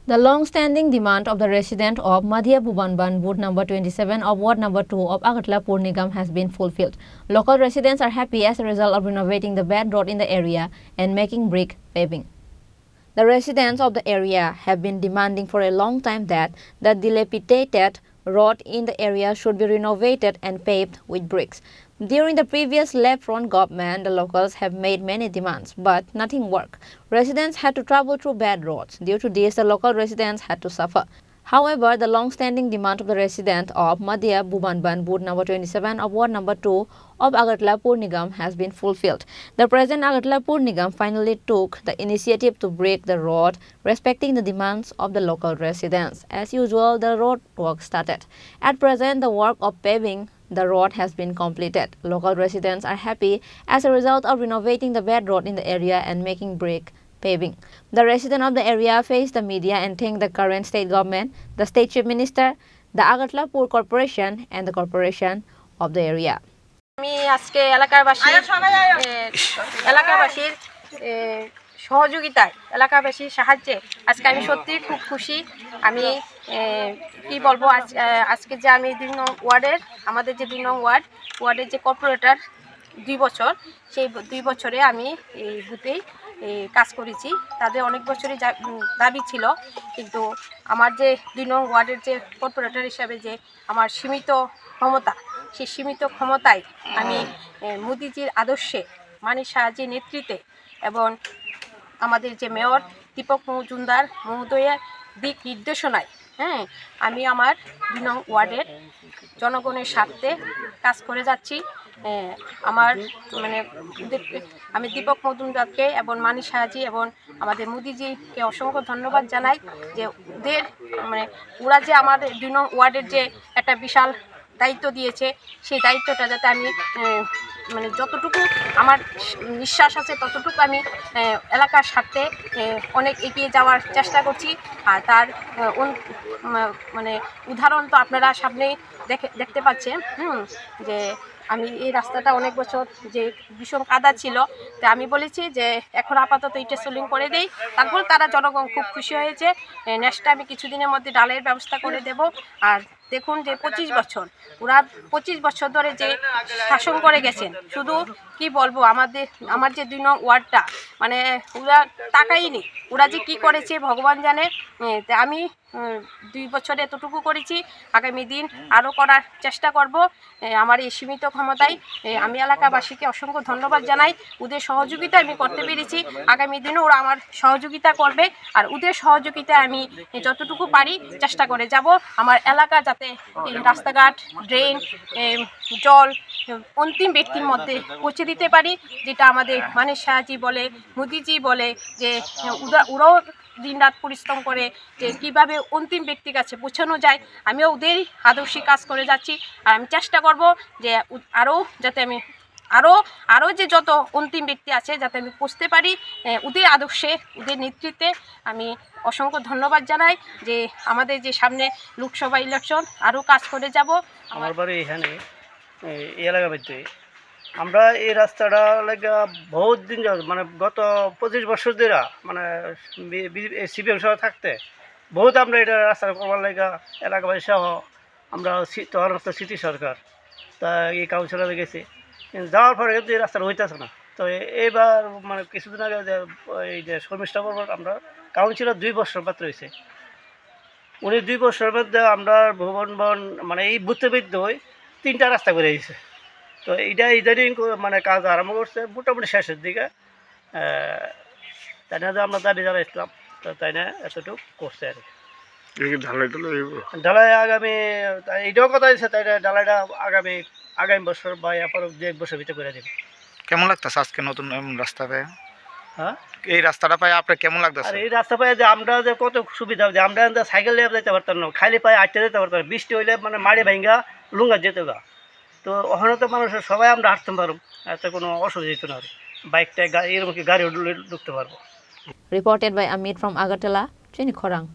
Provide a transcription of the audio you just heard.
The long-standing demand of the resident of Madhya Bhubanban, booth number 27 of ward number 2 of Agartala Pur Nigam has been fulfilled. Local residents are happy as a result of renovating the bad road in the area and making brick paving. The residents of the area have been demanding for a long time that the dilapidated road in the area should be renovated and paved with bricks. During the previous left-front government, the locals have made many demands, but nothing worked. Residents had to travel through bad roads. Due to this, the local residents had to suffer. However, the long-standing demand of the residents of Madhya Bhubanban, booth number 27 of ward number 2 of Agartala Pur Nigam has been fulfilled. The present Agartala Pur Nigam finally took the initiative to break the road, respecting the demands of the local residents. As usual, the road work started. At present, the work of paving the road has been completed. Local residents are happy as a result of renovating the bad road in the area and making brick paving. The residents of the area faced the media and thanked the current state government, the state chief minister, the Agartala Pur Corporation and the corporation of the area. আমি আজকে এলাকাবাসীর সহযোগিতায় এলাকাবাসীর সাহায্যে আজকে আমি সত্যিই খুব খুশি। আমি কি বলবো, আজকে যে আমি 2 নং ওয়ার্ডের আমাদের যে 2 নং ওয়ার্ডের যে কর্পোরেটর 2 বছর, সেই 2 বছরে আমি এই বুথেই কাজ করেছি। তাদের অনেক বছরই দাবি ছিল, কিন্তু আমার যে 2 নং ওয়ার্ডের যে কর্পোরেটর হিসাবে যে আমার সীমিত ক্ষমতা, সেই সীমিত ক্ষমতায় আমি মোদিজির আদর্শে, মানিক সাহাজির নেতৃত্বে এবং আমাদের যে মেয়র দীপক মজুমদার মহোদয়ের দিক নির্দেশনায় আমি আমার 2 নং ওয়ার্ডের জনগণের স্বার্থে কাজ করে যাচ্ছি। আমার আমি দীপক মজুমদারকে এবং মানিক সাহাজি এবং আমাদের মোদিজিকে অসংখ্য ধন্যবাদ জানাই যে ওরা যে আমাদের 2 নং ওয়ার্ডের যে একটা বিশাল দায়িত্ব দিয়েছে, সেই দায়িত্বটা যাতে আমি যতটুকু আমার নিঃশ্বাস আছে ততটুকু আমি এলাকার স্বার্থে অনেক এগিয়ে যাওয়ার চেষ্টা করছি। আর তার উদাহরণ তো আপনারা সামনেই দেখতে পাচ্ছেন যে আমি এই রাস্তাটা অনেক বছর যে ভীষণ কাদা ছিল, তো আমি বলেছি যে এখন আপাতত এটা সোলিং করে দেই। তারপর তারা জনগণ খুব খুশি হয়েছে। নেক্সট আমি কিছুদিনের মধ্যে ডালের ব্যবস্থা করে দেব। আর দেখুন যে 25 বছর ওরা 25 বছর ধরে যে শাসন করে গেছেন, শুধু কি বলবো, আমার যে 2 নং ওয়ার্ডটা ওরা তাকাইনি, ওরা যে কি করেছে ভগবান জানে। আমি 2 বছরে এতটুকু করেছি, আগামী দিন আরও করার চেষ্টা করব। আমার এই সীমিত ক্ষমতায় আমি এলাকাবাসীকে অসংখ্য ধন্যবাদ জানাই। ওদের সহযোগিতা আমি করতে পেরেছি, আগামী দিনও ওরা আমার সহযোগিতা করবে। আর ওদের সহযোগিতায় আমি যতটুকু পারি চেষ্টা করে যাব আমার এলাকা যাতে রাস্তাঘাট, ড্রেন, জল অন্তিম ব্যক্তির মধ্যে পৌঁছে দিতে পারি, যেটা আমাদের মানিক সাহাজি বলে, মোদিজি বলে যে ওরাও দিনরাত পরিশ্রম করে যে কীভাবে অন্তিম ব্যক্তির কাছে পৌঁছানো যায়। আমিও ওদের আদর্শে কাজ করে যাচ্ছি। আর আমি চেষ্টা করব যে আরও যে যত অন্তিম ব্যক্তি আছে যাতে আমি পৌঁছতে পারি ওদের আদর্শে, ওদের নেতৃত্বে। আমি অসংখ্য ধন্যবাদ জানাই যে আমাদের যে সামনে লোকসভা ইলেকশন, আরও কাজ করে যাব। আমার বাড়ি এখানে এই এলাকার মধ্যে আমরা এই রাস্তাটা বহুত দিন গত 25 বছর ধরে সিপিএম সহ থাকতে বহুত আমরা এটা রাস্তা করবার এলাকাবাসী সহ আমরা তখন স্মৃতি সরকার তা এই কাউন্সিলরে গেছি, কিন্তু যাওয়ার পরে কিন্তু এই রাস্তাটা হইতেছে না। তো এইবার কিছুদিন আগে এই যে শর্মিষ্ঠা পর্বত আমরা কাউন্সিলর 2 বছর মাত্র হয়েছে, উনি 2 বছরের মধ্যে আমরা ভুবন এই বুথে বিদ্ধ হয়ে 3টা রাস্তা করে দিয়েছে। তো এইটা ইদানিং কাজ আরম্ভ করছে মোটামুটি শেষের দিকে। তাই না আমরা দাবি জানাইছিলাম, তো তাই না এতটুকু করছে আর কি। ঢালাই আগামী এইটাও কথা দিচ্ছে, তাই না ঢালাইটা আগামী বছর বা এরপর 1 বছর ভিতরে করে দেবে। কেমন লাগতেছে আজকে নতুন রাস্তা পেয়ে? হ্যাঁ, এই রাস্তাটা পাই আপনার কেমন লাগতেছে? আর এই রাস্তা পাই যে আমরা যে কত সুবিধা, যে আমরা সাইকেল নিয়ে যেতে পারতাম না, খালি পায়ে হাঁটতে যেতে পারতাম না। বৃষ্টি হইলে মাড়ি ভাঙ্গা লুঙ্গা যেতে গা, তো ওখানে তো মানুষের সবাই আমরা হাঁটতে পারবো, এতে কোনো অসুবিধা হতো না। বাইকটা এরকম কি গাড়ি ঢুকতে পারবো। Reported by Amit from Agartala, Chini Khorang.